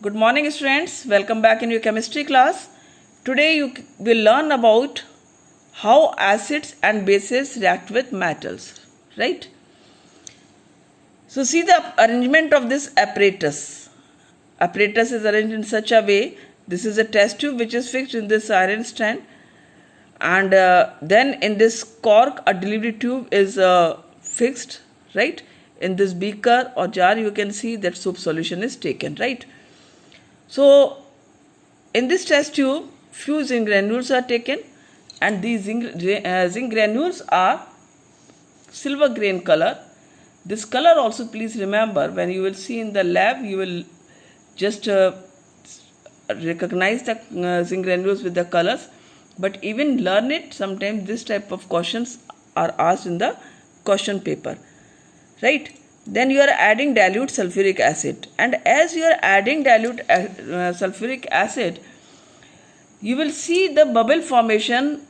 Good morning students, welcome back in your chemistry class. Today you will learn about how acids and bases react with metals, right? So see the arrangement of this apparatus. Apparatus is arranged in such a way, this is a test tube which is fixed in this iron stand, and then in this cork a delivery tube is fixed, right? In this beaker or jar you can see that soap solution is taken, right? So in this test tube few zinc granules are taken, and these zinc granules are silver grain color. This color also, please remember, when you will see in the lab you will just recognize the zinc granules with the colors, but even learn it. Sometimes this type of questions are asked in the question paper, right? Then you are adding dilute sulfuric acid, and as you are adding dilute sulfuric acid, you will see the bubble formation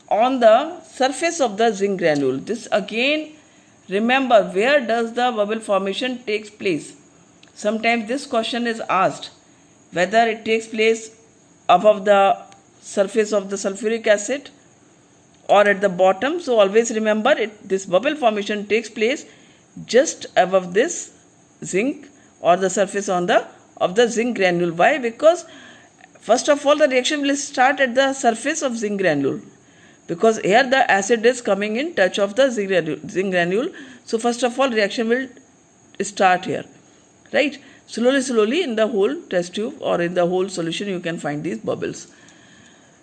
on the surface of the zinc granule. This again, remember, where does the bubble formation takes place? Sometimes this question is asked whether it takes place above the surface of the sulfuric acid or at the bottom. So always remember this bubble formation takes place just above this zinc or the surface of the zinc granule. Why? Because first of all the reaction will start at the surface of zinc granule, because here the acid is coming in touch of the zinc granule. So first of all reaction will start here, right? Slowly in the whole test tube or in the whole solution you can find these bubbles.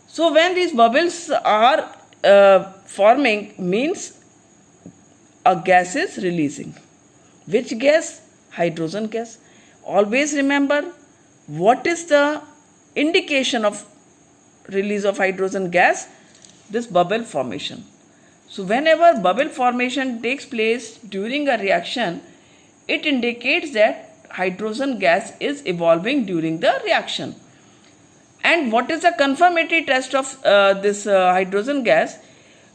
So when these bubbles are forming, means a gas is releasing. Which gas? Hydrogen gas. Always remember, what is the indication of release of hydrogen gas? This bubble formation. So whenever bubble formation takes place during a reaction, it indicates that hydrogen gas is evolving during the reaction. And what is the confirmatory test of this hydrogen gas?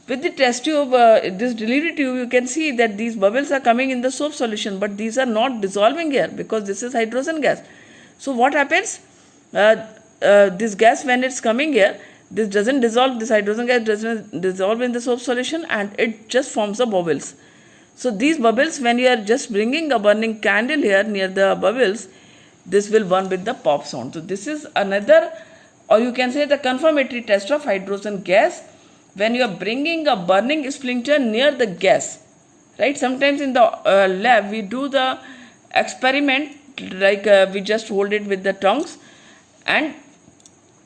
With the test tube, this delivery tube, you can see that these bubbles are coming in the soap solution, but these are not dissolving here because this is hydrogen gas. So what happens? This gas, when it's coming here, this doesn't dissolve, this hydrogen gas doesn't dissolve in the soap solution, and it just forms the bubbles. So these bubbles, when you are just bringing a burning candle here near the bubbles, this will burn with the pop sound. So this is another, or you can say the confirmatory test of hydrogen gas, when you are bringing a burning splinter near the gas, right? Sometimes in the lab we do the experiment, like we just hold it with the tongs and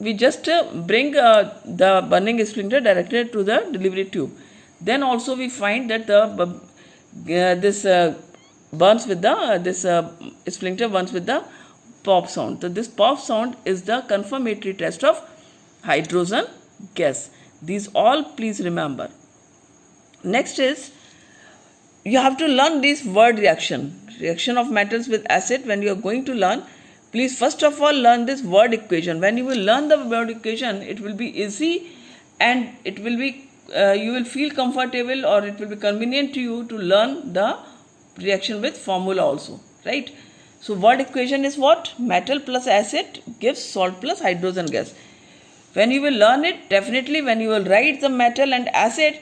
we just bring the burning splinter directly to the delivery tube. Then also we find that this burns with the splinter burns with the pop sound. So this pop sound is the confirmatory test of hydrogen gas. These all please remember. Next is, you have to learn this word reaction of metals with acid. When you are going to learn, please first of all learn this word equation. When you will learn the word equation, it will be easy, and it will be you will feel comfortable, or it will be convenient to you to learn the reaction with formula also, right? So word equation is what? Metal plus acid gives salt plus hydrogen gas. When you will learn it, definitely when you will write the metal and acid,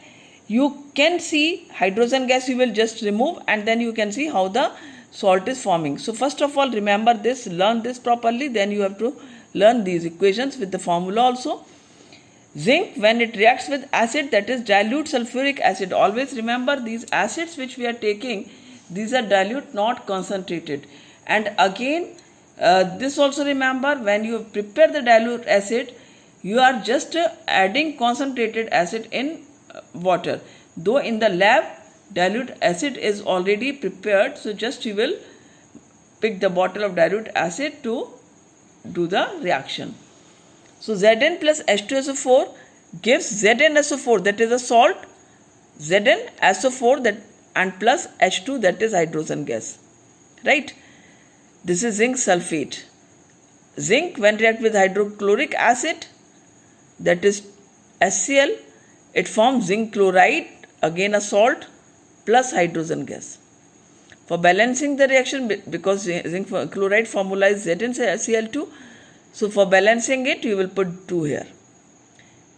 you can see hydrogen gas you will just remove, and then you can see how the salt is forming. So first of all remember this, learn this properly, then you have to learn these equations with the formula also. Zinc, when it reacts with acid, that is dilute sulfuric acid. Always remember, these acids which we are taking, these are dilute, not concentrated. And again this also remember, when you prepare the dilute acid, you are just adding concentrated acid in water. Though in the lab dilute acid is already prepared, so just you will pick the bottle of dilute acid to do the reaction. So Zn plus H2SO4 gives ZnSO4, that is a salt, ZnSO4 that, and plus H2, that is hydrogen gas, right? This is zinc sulfate. Zinc, when react with hydrochloric acid, that is HCl, it forms zinc chloride, again a salt, plus hydrogen gas. For balancing the reaction, because zinc chloride formula is ZnCl2, so for balancing it, you will put 2 here.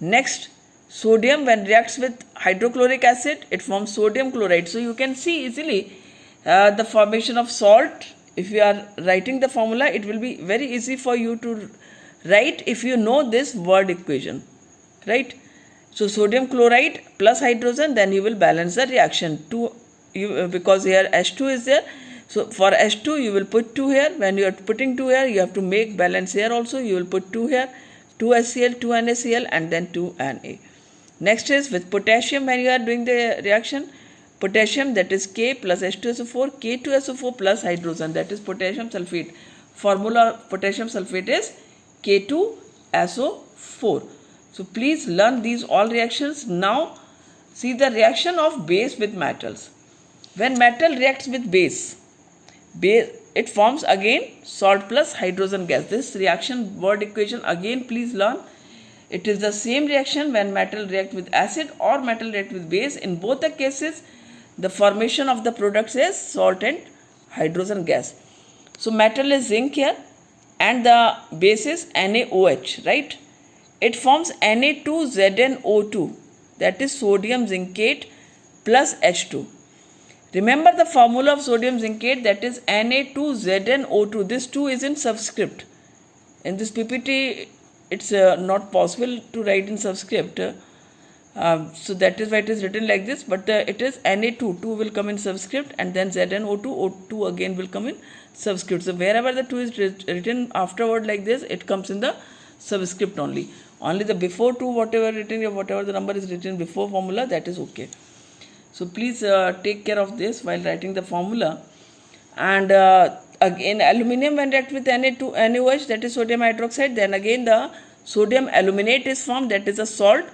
Next, sodium, when reacts with hydrochloric acid, it forms sodium chloride. So you can see easily the formation of salt. If you are writing the formula, it will be very easy for you to write if you know this word equation, right? So sodium chloride plus hydrogen, then you will balance the reaction. Because here H2 is there. So for H2, you will put 2 here. When you are putting 2 here, you have to make balance here also. You will put 2 here, 2 HCl, 2 NaCl, and then 2 Na. Next is with potassium, when you are doing the reaction, potassium, that is K plus H2SO4, K2SO4 plus hydrogen, that is potassium sulfate. Formula of potassium sulfate is K2SO4. So please learn these all reactions. Now see the reaction of base with metals. When metal reacts with base, it forms again salt plus hydrogen gas. This reaction word equation again please learn. It is the same reaction when metal react with acid or metal react with base. In both the cases, the formation of the products is salt and hydrogen gas. So metal is zinc here and the base is NaOH, right? It forms Na2ZnO2, that is sodium zincate plus H2. Remember the formula of sodium zincate, that is Na2ZnO2. This 2 is in subscript. In this PPT, it's not possible to write in subscript. So that is why it is written like this. But it is Na2. 2 will come in subscript, and then ZnO2. O2 again will come in subscript. So wherever the 2 is written afterward like this, it comes in the subscript only. Only the before 2, whatever the number is written before formula, that is okay. So please take care of this while writing the formula. And again, aluminium when react with NaOH, that is sodium hydroxide, then again the sodium aluminate is formed, that is a salt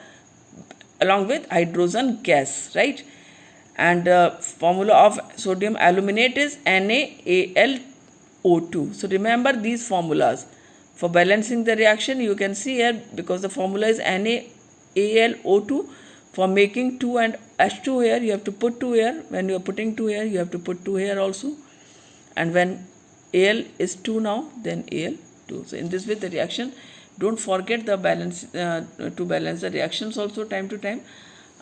along with hydrogen gas, right? And formula of sodium aluminate is NaAlO2. So remember these formulas. For balancing the reaction, you can see here, because the formula is NaAlO2. For making 2 and H2 here, you have to put 2 here. When you are putting 2 here, you have to put 2 here also. And when Al is 2 now, then Al2. So in this way, the reaction, don't forget the balance to balance the reactions also time to time.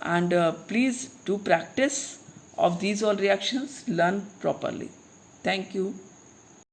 And please do practice of these all reactions, learn properly. Thank you.